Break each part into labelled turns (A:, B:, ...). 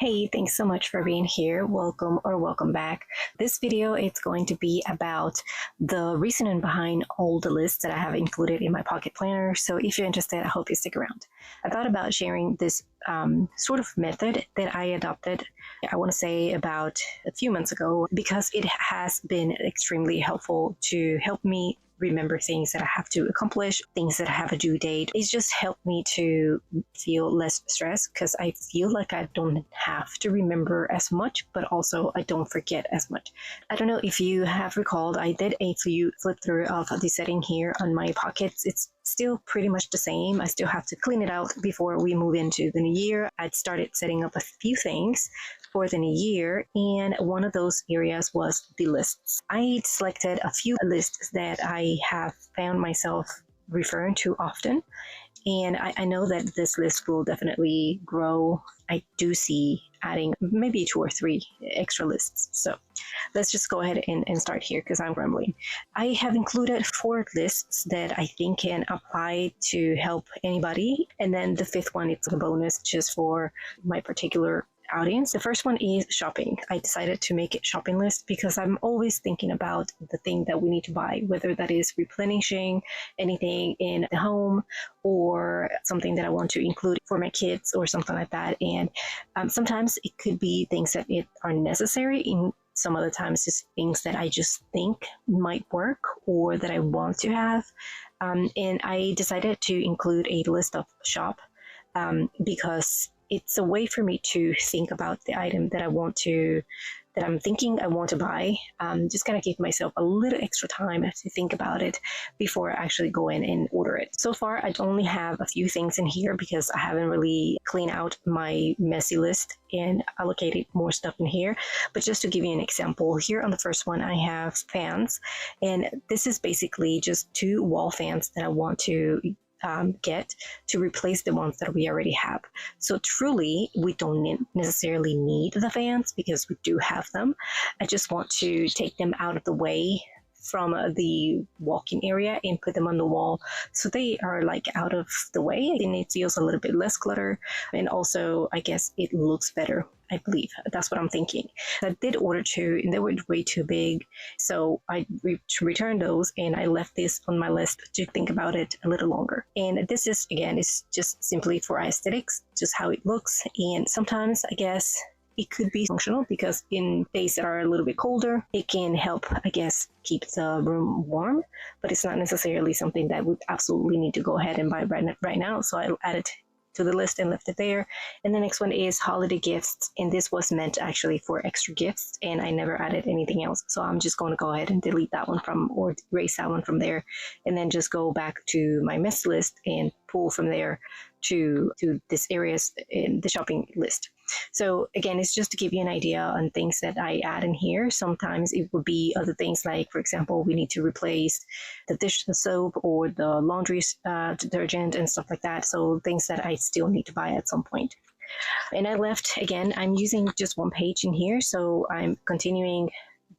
A: Hey, thanks so much for being here. Welcome or welcome back. This video, it's going to be about the reasoning behind all the lists that I have included in my pocket planner. So if you're interested, I hope you stick around. I thought about sharing this sort of method that I adopted, I want to say about a few months ago, because it has been extremely helpful to help me remember things that I have to accomplish, things that have a due date. It's just helped me to feel less stressed because I feel like I don't have to remember as much, but also I don't forget as much. I don't know if you have recalled, I did a flip through of the setting here on my pockets. It's still pretty much the same. I still have to clean it out before we move into the new year. I'd started setting up a few things for the new year, and one of those areas was the lists. I selected a few lists that I have found myself referring to often, and I know that this list will definitely grow. I do see adding maybe 2 or 3 extra lists. So let's just go ahead and start here because I'm rambling. I have included 4 lists that I think can apply to help anybody. And then the 5th one, it's a bonus just for my particular audience. The first one is shopping. I decided to make it shopping list because I'm always thinking about the thing that we need to buy, whether that is replenishing anything in the home or something that I want to include for my kids or something like that. And sometimes it could be things that are necessary. In some other times it's things that I just think might work or that I want to have. And I decided to include a list of shop because it's a way for me to think about the item that I'm thinking I want to buy. Just kind of give myself a little extra time to think about it before I actually go in and order it. So far, I only have a few things in here because I haven't really cleaned out my messy list and allocated more stuff in here. But just to give you an example, here on the first one, I have fans. And this is basically just 2 wall fans that I want to get to replace the ones that we already have. So truly, we don't necessarily need the fans because we do have them. I just want to take them out of the way from the walking area and put them on the wall so they are like out of the way, and it feels a little bit less clutter, and also I guess it looks better. I believe that's what I'm thinking. I did order 2 and they were way too big, so I returned those and I left this on my list to think about it a little longer. And this is, again, it's just simply for aesthetics, just how it looks. And sometimes I guess it could be functional because in days that are a little bit colder, it can help, I guess, keep the room warm, but it's not necessarily something that we absolutely need to go ahead and buy right now. So I added to the list and left it there. And the next one is holiday gifts, and this was meant actually for extra gifts, and I never added anything else, so I'm just going to go ahead and delete that one or erase that one from there, and then just go back to my mess list and pull from there to this areas in the shopping list. So again, it's just to give you an idea on things that I add in here. Sometimes it would be other things like, for example, we need to replace the dish soap or the laundry detergent and stuff like that. So things that I still need to buy at some point. And I left, again, I'm using just 1 page in here. So I'm continuing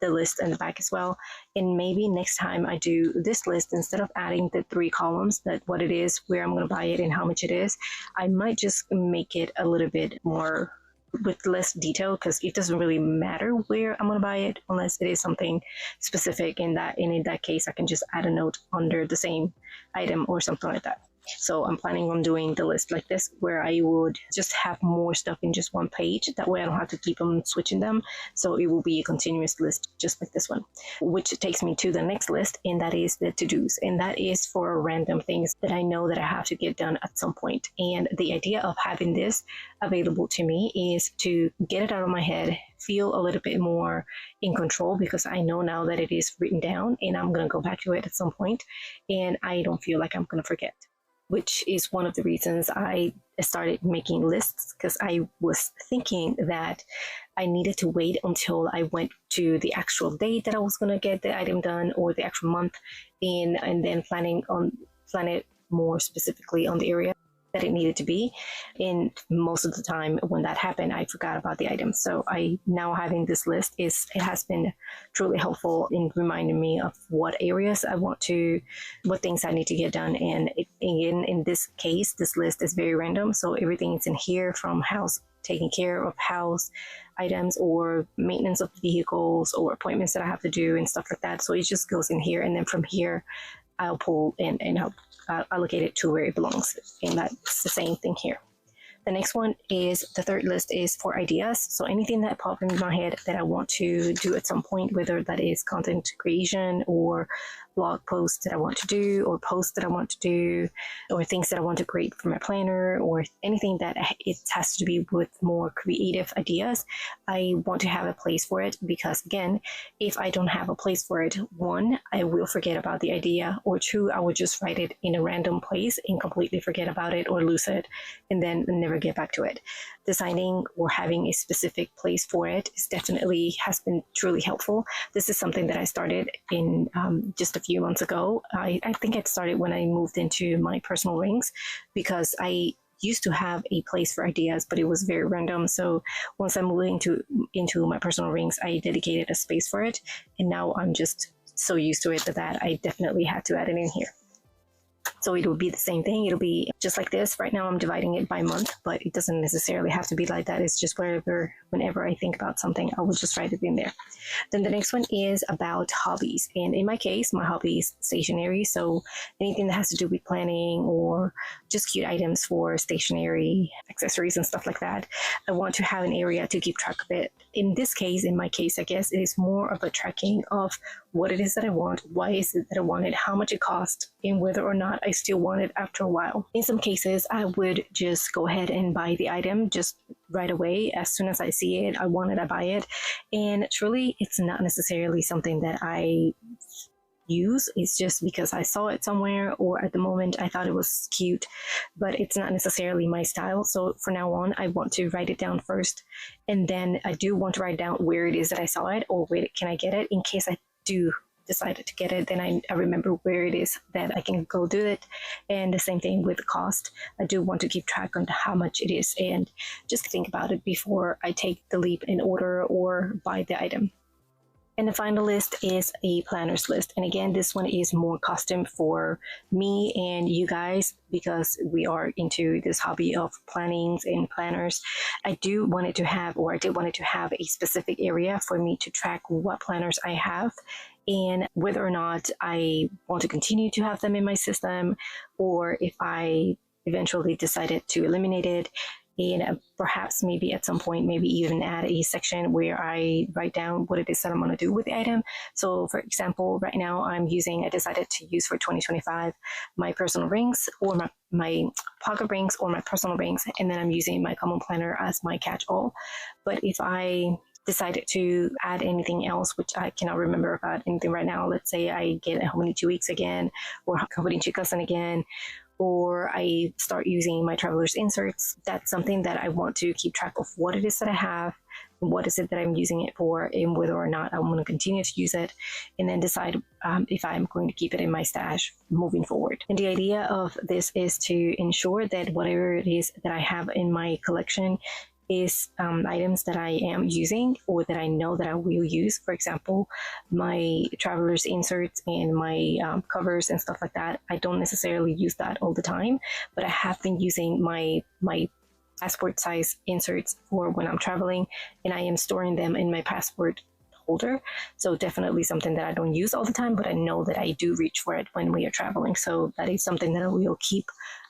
A: the list in the back as well. And maybe next time I do this list, instead of adding the 3 columns, that what it is, where I'm going to buy it and how much it is, I might just make it a little bit more with less detail, because it doesn't really matter where I'm going to buy it unless it is something specific. In that case, I can just add a note under the same item or something like that. So I'm planning on doing the list like this, where I would just have more stuff in just 1 page. That way I don't have to keep on switching them. So it will be a continuous list just like this one, which takes me to the next list, and that is the to-dos. And that is for random things that I know that I have to get done at some point. And the idea of having this available to me is to get it out of my head, feel a little bit more in control, because I know now that it is written down and I'm going to go back to it at some point, and I don't feel like I'm going to forget. Which is one of the reasons I started making lists, because I was thinking that I needed to wait until I went to the actual date that I was going to get the item done, or the actual month, and then plan it more specifically on the area that it needed to be. And most of the time when that happened, I forgot about the item. So I now having this list it has been truly helpful in reminding me of what areas I want to, what things I need to get done. And again, in this case, this list is very random. So everything is in here, from house, taking care of house items or maintenance of vehicles or appointments that I have to do and stuff like that. So it just goes in here. And then from here, I'll pull and I'll allocate it to where it belongs. And that's the same thing here. The next one is, the third list is for ideas. So anything that pops in my head that I want to do at some point, whether that is content creation or blog posts that I want to do, or posts that I want to do, or things that I want to create for my planner, or anything that it has to be with more creative ideas. I want to have a place for it, because again, if I don't have a place for it, one, I will forget about the idea, or two, I will just write it in a random place and completely forget about it or lose it and then never get back to it. Designing or having a specific place for it is definitely has been truly helpful. This is something that I started in just a few months ago. I think it started when I moved into my personal rings, because I used to have a place for ideas, but it was very random. So once I moved into my personal rings, I dedicated a space for it, and now I'm just so used to it that I definitely had to add it in here. So it will be the same thing. It'll be just like this. Right now I'm dividing it by month, but it doesn't necessarily have to be like that. It's just whenever I think about something, I will just write it in there. Then the next one is about hobbies. And in my case, my hobby is stationery. So anything that has to do with planning or just cute items for stationery, accessories and stuff like that, I want to have an area to keep track of it. In this case, in my case, I guess it is more of a tracking of what it is that I want, why is it that I want it, how much it costs, and whether or not I still want it after a while. In some cases, I would just go ahead and buy the item just right away. As soon as I see it, I want it, I buy it. And truly, it's not necessarily something that I use. It's just because I saw it somewhere, or at the moment I thought it was cute, but it's not necessarily my style. So from now on, I want to write it down first, and then I do want to write down where it is that I saw it, or where can I get it, in case I do decide to get it, then I remember where it is that I can go do it. And the same thing with the cost. I do want to keep track on how much it is, and just think about it before I take the leap and order or buy the item. And the final list is a planners list. And again, this one is more custom for me and you guys, because we are into this hobby of plannings and planners. I did want it to have a specific area for me to track what planners I have, and whether or not I want to continue to have them in my system, or if I eventually decided to eliminate it. And perhaps maybe at some point, maybe even add a section where I write down what it is that I'm going to do with the item. So for example, right now I decided to use for 2025 my personal rings, or my pocket rings, or my personal rings, and then I'm using my common planner as my catch-all. But if I decided to add anything else, which I cannot remember about anything right now, let's say I get a Hobony 2 weeks again, or Hobony Chikasan again, or I start using my traveler's inserts, that's something that I want to keep track of what it is that I have, what is it that I'm using it for, and whether or not I want to continue to use it, and then decide if I'm going to keep it in my stash moving forward. And the idea of this is to ensure that whatever it is that I have in my collection is items that I am using, or that I know that I will use. For example, my traveler's inserts and my covers and stuff like that, I don't necessarily use that all the time, but I have been using my passport size inserts for when I'm traveling, and I am storing them in my passport holder. So definitely something that I don't use all the time, but I know that I do reach for it when we are traveling. So that is something that I will keep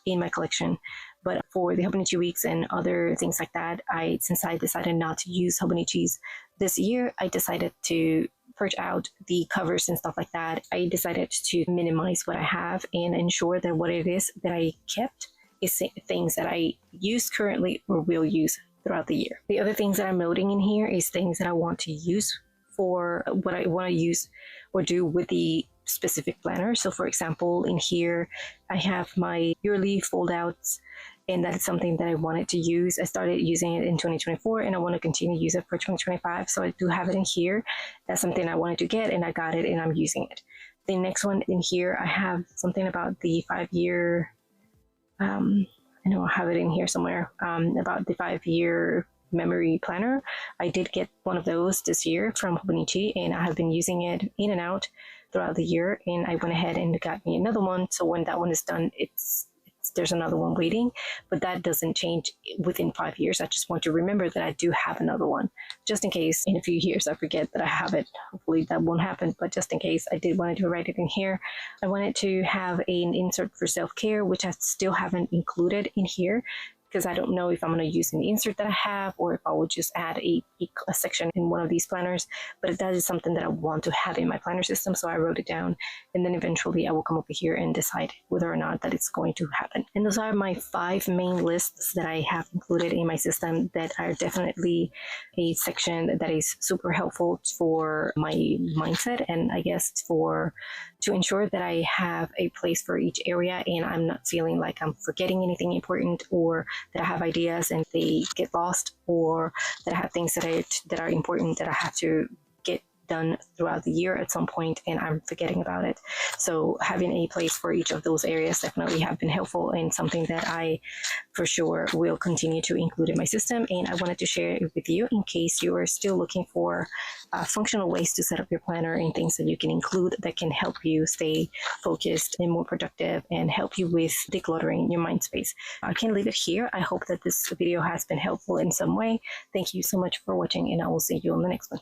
A: in my collection. But for the Hobony 2 weeks and other things like that, since I decided not to use Hobony cheese this year, I decided to purge out the covers and stuff like that. I decided to minimize what I have and ensure that what it is that I kept is things that I use currently or will use throughout the year. The other things that I'm noting in here is things that I want to use for what I want to use or do with the specific planner. So for example, in here, I have my yearly foldouts, and that is something that I wanted to use. I started using it in 2024, and I want to continue to use it for 2025. So I do have it in here. That's something I wanted to get, and I got it, and I'm using it. The next one in here, I have something about the 5-year, I know I have it in here somewhere, about the 5-year memory planner. I did get one of those this year from Hobonichi, and I have been using it in and out throughout the year, and I went ahead and got me another one. So when that one is done, there's another one waiting, but that doesn't change within 5 years. I just want to remember that I do have another one, just in case in a few years I forget that I have it. Hopefully that won't happen, but just in case, I did want to write it in here. I wanted to have an insert for self-care, which I still haven't included in here, because I don't know if I'm going to use an insert that I have or if I will just add a section in one of these planners. But that is something that I want to have in my planner system, so I wrote it down, and then eventually I will come over here and decide whether or not that it's going to happen. And those are my 5 main lists that I have included in my system that are definitely a section that is super helpful for my mindset, and I guess to ensure that I have a place for each area and I'm not feeling like I'm forgetting anything important, or that I have ideas and they get lost, or that I have things that are important that I have to get done throughout the year at some point and I'm forgetting about it. So having a place for each of those areas definitely have been helpful, and something that I for sure will continue to include in my system. And I wanted to share it with you in case you are still looking for functional ways to set up your planner and things that you can include that can help you stay focused and more productive and help you with decluttering your mind space. I can leave it here. I hope that this video has been helpful in some way. Thank you so much for watching, and I will see you on the next one.